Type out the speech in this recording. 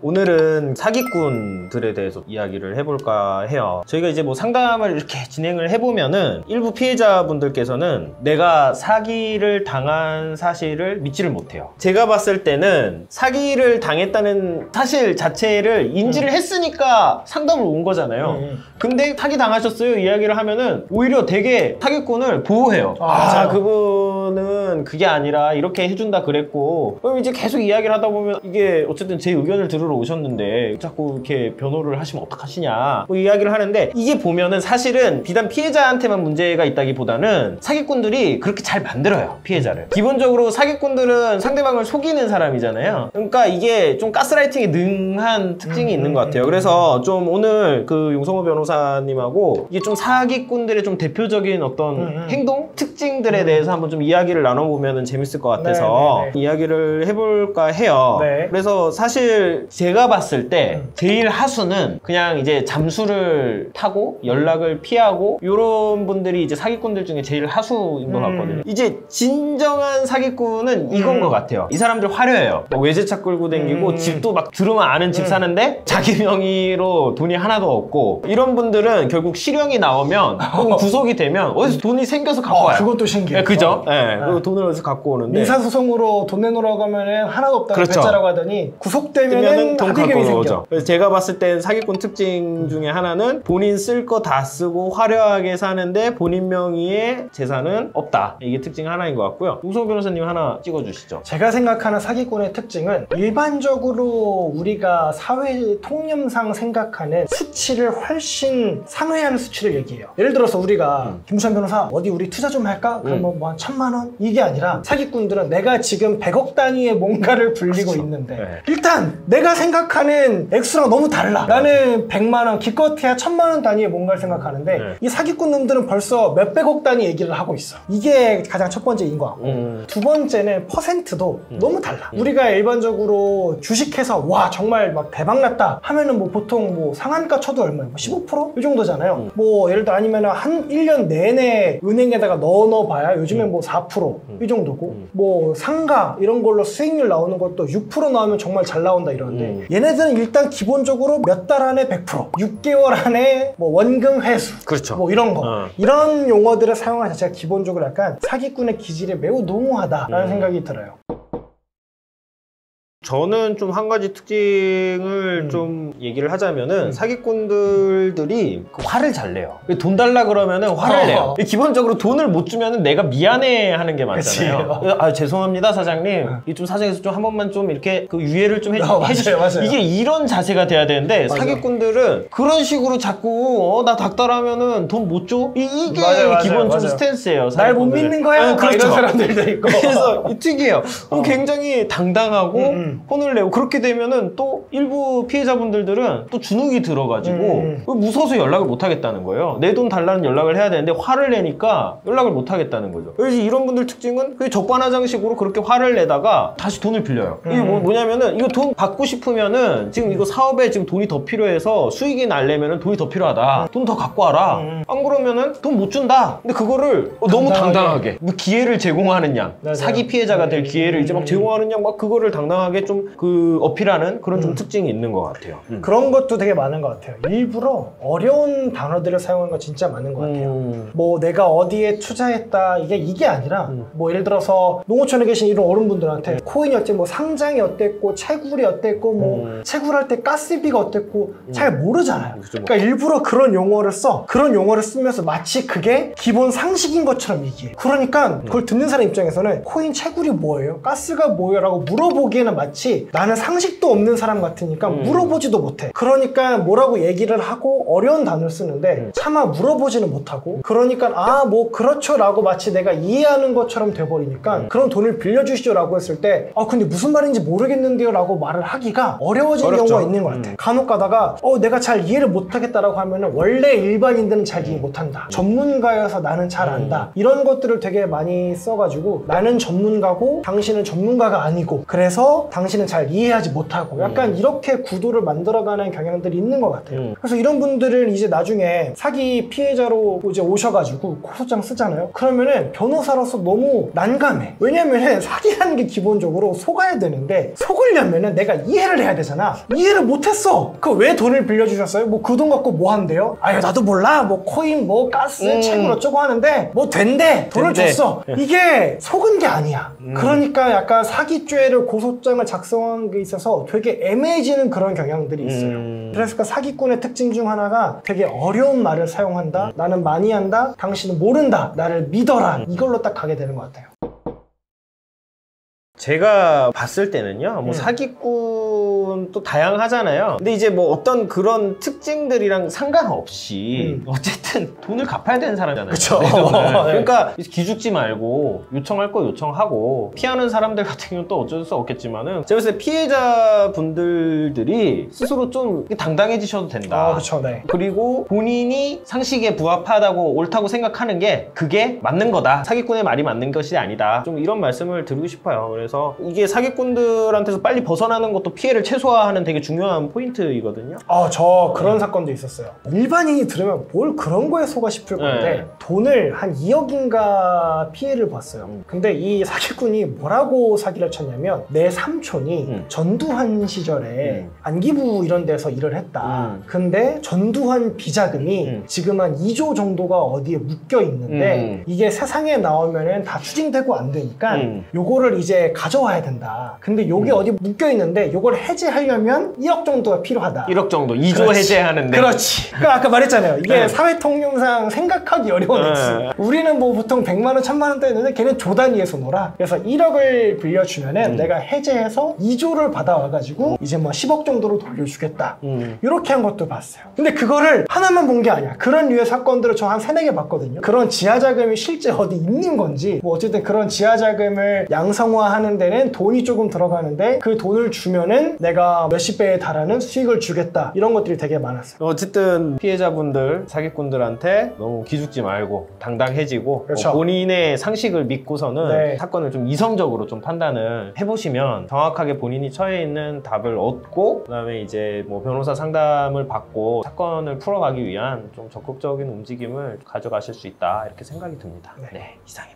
오늘은 사기꾼들에 대해서 이야기를 해볼까 해요. 저희가 이제 뭐 상담을 이렇게 진행을 해보면은 일부 피해자분들께서는 내가 사기를 당한 사실을 믿지를 못해요. 제가 봤을 때는 사기를 당했다는 사실 자체를 인지를 했으니까 상담을 온 거잖아요. 근데 사기 당하셨어요 이야기를 하면은 오히려 되게 사기꾼을 보호해요. 그분은 그게 아니라 이렇게 해준다 그랬고, 그럼 이제 계속 이야기를 하다 보면 이게 어쨌든 제 의견을 들으러 오셨는데 자꾸 이렇게 변호를 하시면 어떡하시냐 뭐 이야기를 하는데, 이게 보면은 사실은 비단 피해자한테만 문제가 있다기보다는 사기꾼들이 그렇게 잘 만들어요, 피해자를. 기본적으로 사기꾼들은 상대방을 속이는 사람이잖아요. 그러니까 이게 좀 가스라이팅에 능한 특징이 있는 것 같아요. 그래서 좀 오늘 그 용성호 변호사님하고 이게 좀 사기꾼들의 좀 대표적인 어떤 행동? 특징들에 대해서 한번 좀 이야기를 나눠보면 재밌을 것 같아서 이야기를 해볼까 해요. 그래서 사실 제가 봤을 때 제일 하수는 그냥 이제 잠수를 타고 연락을 피하고 이런 분들이 이제 사기꾼들 중에 제일 하수인 것 같거든요. 이제 진정한 사기꾼은 이건 것 같아요. 이 사람들 화려해요. 뭐 외제차 끌고 다니고 집도 막 들으면 아는 집 사는데 자기 명의로 돈이 하나도 없고, 이런 분들은 결국 실형이 나오면 혹은 구속이 되면 어디서 돈이 생겨서 갖고 와요. 그것도 신기해요. 그죠? 그 돈을 어디서 갖고 오는데, 민사소송으로 돈 내놓으라고 하면은 하나도 없다고 그렇죠. 배짜라고 하더니 구속되면은 돈 합의금이 갖고 생겨. 오죠. 그래서 제가 봤을 땐 사기꾼 특징 중에 하나는 본인 쓸 거 다 쓰고 화려하게 사는데 본인 명의의 재산은 없다. 이게 특징 하나인 것 같고요. 용성호 변호사님 하나 찍어주시죠. 제가 생각하는 사기꾼의 특징은 일반적으로 우리가 사회 통념상 생각하는 수치를 훨씬 상회하는 수치를 얘기해요. 예를 들어서 우리가 김수환 변호사 어디 우리 투자 좀 할까? 그럼 뭐 한 1000만 원? 이게 아니라 사기꾼들은 내가 지금 100억 단위의 뭔가를 불리고 있는데 일단 내가 생각하는 액수랑 너무 달라. 나는 100만 원, 기껏해야 1000만 원 단위의 뭔가를 생각하는데 이 사기꾼 놈들은 벌써 몇백억 단위 얘기를 하고 있어. 이게 가장 첫 번째인 것 같고, 두 번째는 퍼센트도 너무 달라. 우리가 일반적으로 주식해서 와 정말 막 대박났다 하면은 뭐 보통 뭐 상한가 쳐도 얼마예요? 15%? 이 정도잖아요. 뭐 예를 들어 아니면 한 1년 내내 은행에다가 넣어 봐야 요즘엔 뭐 4%이 정도고, 뭐 상가 이런 걸로 수익률 나오는 것도 6% 나오면 정말 잘 나온다 이러는데 얘네들은 일단 기본적으로 몇 달 안에 100%, 6개월 안에 뭐 원금 회수, 그렇죠. 뭐 이런 거, 이런 용어들을 사용하는 자체가 기본적으로 약간 사기꾼의 기질이 매우 농후하다라는 생각이 들어요. 저는 좀 한 가지 특징을 좀 얘기를 하자면은 사기꾼들이 화를 잘 내요. 돈 달라 그러면은 화를 내요. 기본적으로 돈을 못 주면은 내가 미안해 하는 게 많잖아요. 아 죄송합니다 사장님, 이 좀 사정해서 좀 한 번만 좀 이렇게 그 유예를 좀 해주세요. 이게 이런 자세가 돼야 되는데, 사기꾼들은 그런 식으로 자꾸 나 닥달하면은 돈 못 줘? 이게 기본 좀 스탠스예요. 날 못 믿는 거야? 그렇죠. 이런 사람들도 있고. 그래서 특이해요. 굉장히 당당하고 혼을 내고, 그렇게 되면은 또 일부 피해자분들은 또 주눅이 들어가지고 무서워서 연락을 못 하겠다는 거예요. 내 돈 달라는 연락을 해야 되는데 화를 내니까 연락을 못 하겠다는 거죠. 그래서 이런 분들 특징은 적반하장식으로 그렇게 화를 내다가 다시 돈을 빌려요. 이게 뭐냐면은 이거 돈 받고 싶으면은 지금 이거 사업에 지금 돈이 더 필요해서 수익이 날려면은 돈이 더 필요하다. 돈 더 갖고 와라. 안 그러면은 돈 못 준다. 근데 그거를 너무 당당하게 뭐 기회를 제공하는 양, 사기 피해자가 될 기회를 이제 막 제공하는 양, 막 그거를 당당하게 좀 그 어필하는 그런 좀 특징이 있는 것 같아요. 그런 것도 되게 많은 것 같아요. 일부러 어려운 단어들을 사용하는 거 진짜 많은 것 같아요. 뭐 내가 어디에 투자했다 이게 아니라 뭐 예를 들어서 농어촌에 계신 이런 어른분들한테 코인이 어땠고 뭐 상장이 어땠고 채굴이 어땠고 뭐 채굴할 때 가스비가 어땠고 잘 모르잖아요. 그러니까 일부러 그런 용어를 써. 그런 용어를 쓰면서 마치 그게 기본 상식인 것처럼 얘기해. 그러니까 그걸 듣는 사람 입장에서는 코인 채굴이 뭐예요? 가스가 뭐예요? 라고 물어보기에는 마치 나는 상식도 없는 사람 같으니까 물어보지도 못해. 그러니까 뭐라고 얘기를 하고 어려운 단어를 쓰는데 차마 물어보지는 못하고, 그러니까 아 뭐 그렇죠 라고 마치 내가 이해하는 것처럼 돼버리니까 그럼 돈을 빌려주시죠 라고 했을 때 근데 무슨 말인지 모르겠는데요 라고 말을 하기가 어려워지는 경우가 있는 것 같아. 간혹 가다가 내가 잘 이해를 못하겠다라고 하면은 원래 일반인들은 잘 이해 못한다, 전문가여서 나는 잘 안다, 이런 것들을 되게 많이 써가지고 나는 전문가고 당신은 전문가가 아니고 그래서 당신 당신은 잘 이해하지 못하고 약간 이렇게 구도를 만들어가는 경향들이 있는 것 같아요. 그래서 이런 분들은 이제 나중에 사기 피해자로 이제 오셔가지고 고소장 쓰잖아요. 그러면은 변호사로서 너무 난감해. 왜냐면은 사기라는 게 기본적으로 속아야 되는데 속으려면은 내가 이해를 해야 되잖아. 이해를 못했어. 그 왜 돈을 빌려주셨어요? 뭐 그 돈 갖고 뭐 한대요? 아유 나도 몰라. 뭐 코인 뭐 가스 채굴 어쩌고 하는데 뭐 된대. 돈을 된대. 줬어. 이게 속은 게 아니야. 그러니까 약간 사기죄를 고소장을 작성한 게 있어서 되게 애매해지는 그런 경향들이 있어요. 그래서 그 사기꾼의 특징 중 하나가 되게 어려운 말을 사용한다. 나는 많이 한다. 당신은 모른다. 나를 믿어라. 이걸로 딱 가게 되는 것 같아요. 제가 봤을 때는요, 뭐 사기꾼 또 다양하잖아요. 근데 이제 뭐 어떤 그런 특징들이랑 상관없이 어쨌든 돈을 갚아야 되는 사람이잖아요. 그쵸. 내 돈을. 네. 그러니까 기죽지 말고 요청할 거 요청하고 피하는 사람들 같은 경우는 또 어쩔 수 없겠지만은 제가 봤을 때 피해자분들이 스스로 좀 당당해지셔도 된다. 그렇죠. 네. 그리고 본인이 상식에 부합하다고 옳다고 생각하는 게 그게 맞는 거다. 사기꾼의 말이 맞는 것이 아니다. 좀 이런 말씀을 드리고 싶어요. 그래서 이게 사기꾼들한테서 빨리 벗어나는 것도 피해를 최소화하는 되게 중요한 포인트이거든요. 저 그런 사건도 있었어요. 일반인이 들으면 뭘 그런 거에 속아 싶을 건데 돈을 한 2억인가 피해를 봤어요. 근데 이 사기꾼이 뭐라고 사기를 쳤냐면 내 삼촌이 전두환 시절에 안기부 이런 데서 일을 했다. 근데 전두환 비자금이 지금 한 2조 정도가 어디에 묶여 있는데 이게 세상에 나오면은 다 추징되고 안 되니까 요거를 이제 가져와야 된다. 근데 요게 어디 묶여 있는데 요걸 해제하려면 1억 정도가 필요하다. 1억 정도, 2조 그렇지. 해제하는데. 그렇지. 그러니까 아까 말했잖아요. 이게 사회통념상 생각하기 어려운 액수. 우리는 뭐 보통 100만 원, 1000만 원대 있는데 걔는 조 단위에서 놀아. 그래서 1억을 빌려주면은 내가 해제해서 2조를 받아와가지고 이제 뭐 10억 정도로 돌려주겠다. 이렇게 한 것도 봤어요. 근데 그거를 하나만 본 게 아니야. 그런 류의 사건들을 저 한 3-4개 봤거든요. 그런 지하자금이 실제 어디 있는 건지 뭐 어쨌든 그런 지하자금을 양성화하는 데는 돈이 조금 들어가는데 그 돈을 주면은 내가 몇십 배에 달하는 수익을 주겠다. 이런 것들이 되게 많았어요. 어쨌든 피해자분들, 사기꾼들한테 너무 기죽지 말고 당당해지고 그렇죠. 본인의 상식을 믿고서는 네. 사건을 좀 이성적으로 좀 판단을 해보시면 정확하게 본인이 처해 있는 답을 얻고 그다음에 이제 뭐 변호사 상담을 받고 사건을 풀어가기 위한 좀 적극적인 움직임을 가져가실 수 있다 이렇게 생각이 듭니다. 네, 이상입니다.